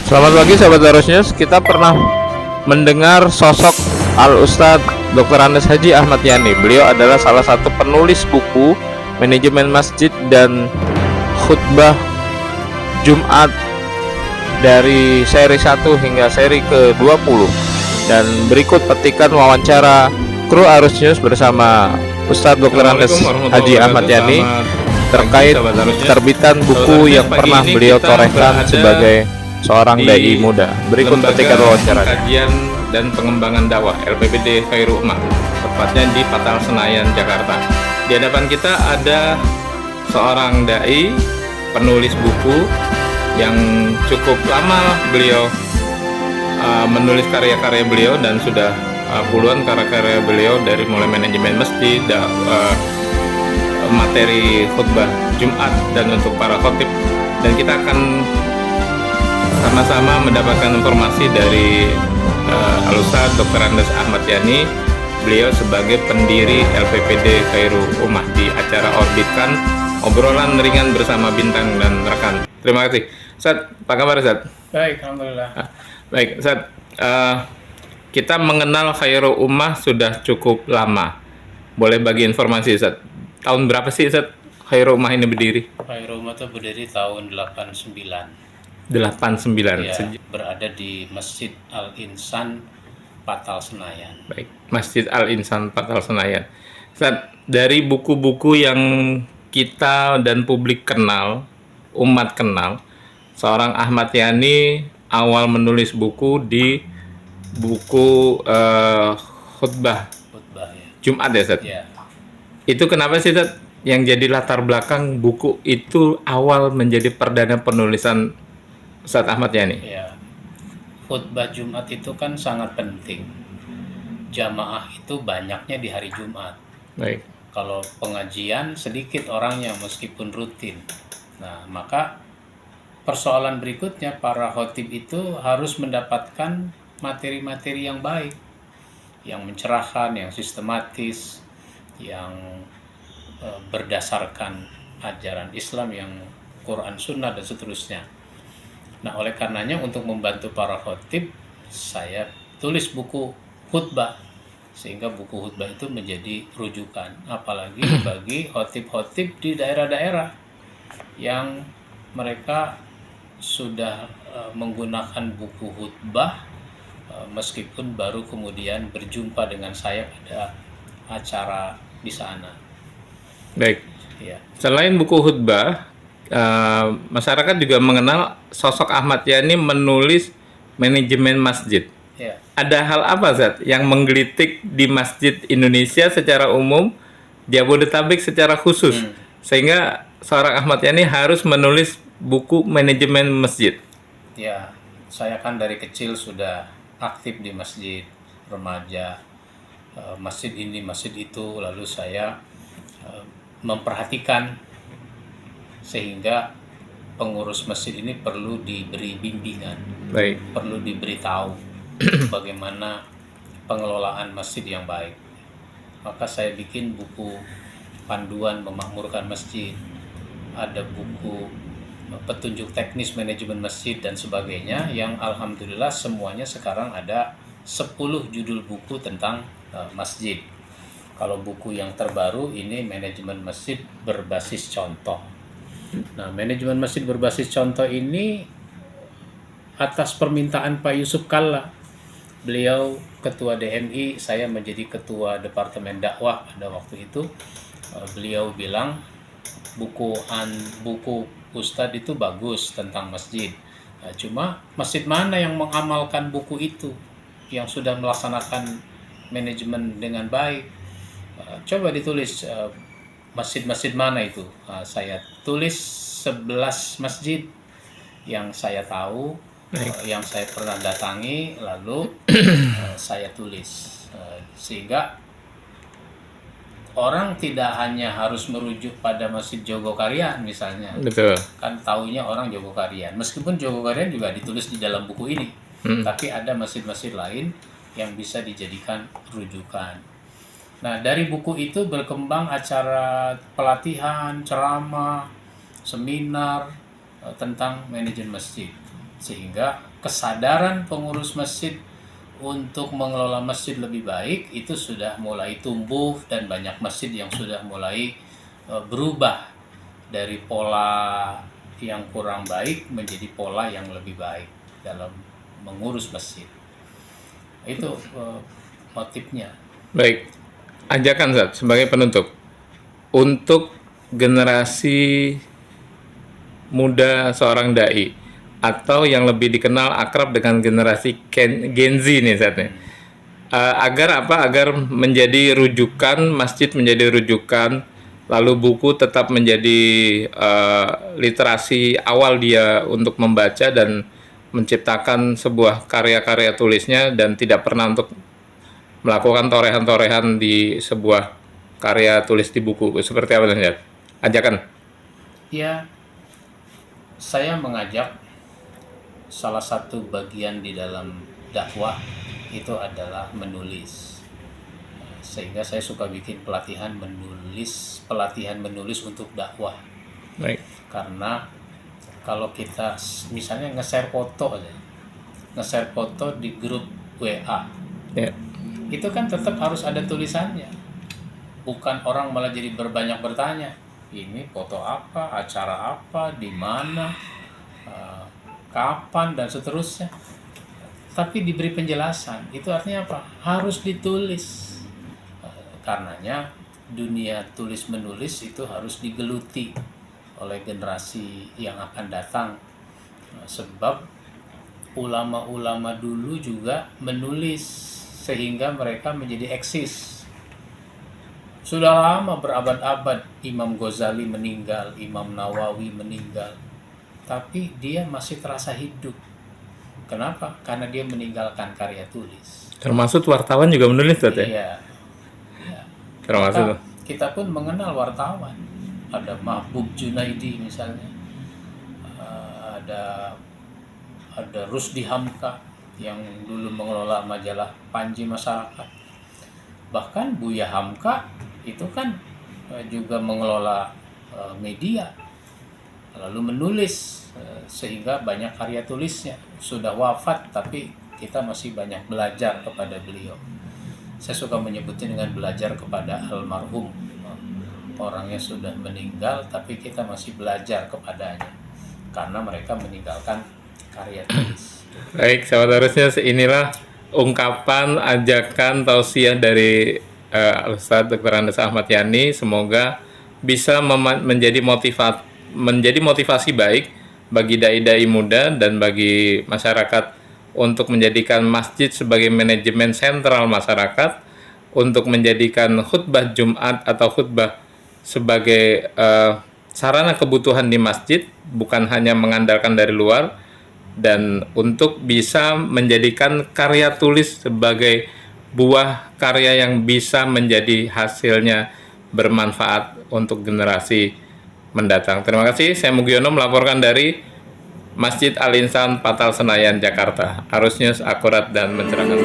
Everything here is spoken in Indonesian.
Selamat pagi sahabat Darus News. Kita pernah mendengar sosok Al-Ustadz Dr. Andes Haji Ahmad Yani. Beliau adalah salah satu penulis buku Manajemen Masjid dan Khutbah Jumat dari seri 1 hingga seri ke-20. Dan berikut petikan wawancara kru Arus News bersama Ustadz Dr. Andes Haji Ahmad Yani terkait terbitan buku yang pernah beliau torehkan sebagai seorang dai muda. Berikut petikan wawancara. Kajian dan pengembangan dakwah LPPD Khairul Ummah, tepatnya di Patal Senayan, Jakarta. Di hadapan kita ada seorang dai, penulis buku yang cukup lama beliau menulis karya-karya beliau, dan sudah puluhan karya-karya beliau, dari mulai manajemen masjid, materi khutbah Jumat, dan untuk para khotib. Dan kita akan sama-sama mendapatkan informasi dari Al-Ustadz Dr. Andes Ahmad Yani, beliau sebagai pendiri LPPD Khairul Ummah, di acara Orbitkan, obrolan ringan bersama bintang dan rekan. Terima kasih. Ustadz, apa kabar Ustadz? Baik, alhamdulillah. Baik, Ustadz, kita mengenal Khairul Ummah sudah cukup lama. Boleh bagi informasi Ustadz, tahun berapa sih Ustadz Khairul Ummah ini berdiri? Khairul Ummah itu berdiri tahun 89. 89. Ya, berada di Masjid Al-Insan, Patal Senayan. Baik, Masjid Al-Insan, Patal Senayan. Ustadz, dari buku-buku yang kita dan publik kenal, umat kenal, seorang Ahmad Yani awal menulis buku di buku khutbah Ya. Jumat ya Ustadz? Ya. Itu kenapa sih Ustadz yang jadi latar belakang buku itu awal menjadi perdana penulisan Ustadz Ahmad Yani? Ya. Khutbah Jumat itu kan sangat penting. Jamaah itu banyaknya di hari Jumat. Baik. Kalau pengajian sedikit orangnya meskipun rutin. Nah, maka persoalan berikutnya, para khotib itu harus mendapatkan materi-materi yang baik, yang mencerahkan, yang sistematis, yang berdasarkan ajaran Islam, yang Quran, Sunnah, dan seterusnya. Nah, oleh karenanya untuk membantu para khotib, saya tulis buku khutbah, sehingga buku khutbah itu menjadi rujukan, apalagi bagi khotib-khotib di daerah-daerah yang mereka sudah menggunakan buku khutbah meskipun baru kemudian berjumpa dengan saya pada acara di sana. Baik. Ya. Selain buku khutbah, masyarakat juga mengenal sosok Ahmad Yani menulis manajemen masjid. Ya. Ada hal apa Zat yang menggelitik di masjid Indonesia secara umum, Jabodetabek secara khusus, sehingga seorang Ahmad Yani harus menulis buku manajemen masjid? Ya, saya kan dari kecil sudah aktif di masjid, remaja, masjid ini, masjid itu, lalu saya memperhatikan, sehingga pengurus masjid ini perlu diberi bimbingan, Baik. perlu diberitahu bagaimana pengelolaan masjid yang baik. Maka saya bikin buku panduan memakmurkan masjid, ada buku petunjuk teknis manajemen masjid, dan sebagainya, yang alhamdulillah semuanya sekarang ada 10 judul buku tentang masjid. Kalau buku yang terbaru ini manajemen masjid berbasis contoh. Nah, manajemen masjid berbasis contoh ini atas permintaan Pak Yusuf Kalla. Beliau ketua DMI, saya menjadi ketua departemen dakwah pada waktu itu. Beliau bilang buku Ustadz itu bagus tentang masjid. Cuma masjid mana yang mengamalkan buku itu, yang sudah melaksanakan manajemen dengan baik? Coba ditulis masjid-masjid mana itu. Saya tulis 11 masjid yang saya tahu, yang saya pernah datangi, lalu saya tulis, sehingga orang tidak hanya harus merujuk pada Masjid Jogokarian misalnya. Betul. Kan taunya orang Jogokarian, meskipun Jogokarian juga ditulis di dalam buku ini, tapi ada masjid-masjid lain yang bisa dijadikan rujukan. Nah, dari buku itu berkembang acara pelatihan, ceramah, seminar tentang manajemen masjid, sehingga kesadaran pengurus masjid untuk mengelola masjid lebih baik itu sudah mulai tumbuh, dan banyak masjid yang sudah mulai berubah dari pola yang kurang baik menjadi pola yang lebih baik dalam mengurus masjid. Itu motifnya. Baik, ajakan Ustaz sebagai penutup untuk generasi muda seorang dai, atau yang lebih dikenal akrab dengan generasi Gen Z nih Ustaz, agar menjadi rujukan, masjid menjadi rujukan, lalu buku tetap menjadi literasi awal dia untuk membaca dan menciptakan sebuah karya-karya tulisnya, dan tidak pernah untuk melakukan torehan-torehan di sebuah karya tulis di buku. Seperti apa Ustaz? Ajakan. Ya, saya mengajak salah satu bagian di dalam dakwah itu adalah menulis. Sehingga saya suka bikin pelatihan menulis untuk dakwah. Baik. Karena kalau kita misalnya nge-share foto aja, nge-share foto di grup WA, Ya. itu kan tetap harus ada tulisannya. Bukan orang malah jadi berbanyak bertanya, ini foto apa, acara apa, di mana, kapan, dan seterusnya. Tapi diberi penjelasan. Itu artinya apa? Harus ditulis. Karenanya dunia tulis menulis itu harus digeluti oleh generasi yang akan datang. Sebab ulama-ulama dulu juga menulis sehingga mereka menjadi eksis. Sudah lama, berabad-abad, Imam Ghazali meninggal, Imam Nawawi meninggal, tapi dia masih terasa hidup. Kenapa? Karena dia meninggalkan karya tulis. Termasuk wartawan juga menulis Ustaz, ya? Iya. Ya. Termasuk. Kita pun mengenal wartawan. Ada Mahbub Junaidi misalnya. Ada Rusdi Hamka yang dulu mengelola majalah Panji Masyarakat. Bahkan Buya Hamka itu kan juga mengelola media, lalu menulis, sehingga banyak karya tulisnya. Sudah wafat tapi kita masih banyak belajar kepada beliau. Saya suka menyebutnya dengan belajar kepada almarhum. Orangnya sudah meninggal tapi kita masih belajar kepadanya karena mereka meninggalkan karya tulis. Baik, sahabat harusnya inilah ungkapan, ajakan, tausiah dari Ustadz Dr. Andes Ahmad Yani. Semoga bisa menjadi motivasi baik bagi dai-dai muda dan bagi masyarakat untuk menjadikan masjid sebagai manajemen sentral masyarakat, untuk menjadikan khutbah Jumat atau khutbah sebagai sarana kebutuhan di masjid, bukan hanya mengandalkan dari luar, dan untuk bisa menjadikan karya tulis sebagai buah karya yang bisa menjadi hasilnya bermanfaat untuk generasi mendatang. Terima kasih. Saya Mugiono melaporkan dari Masjid Al-Insan, Patal Senayan, Jakarta. Arus News akurat dan mencerahkan.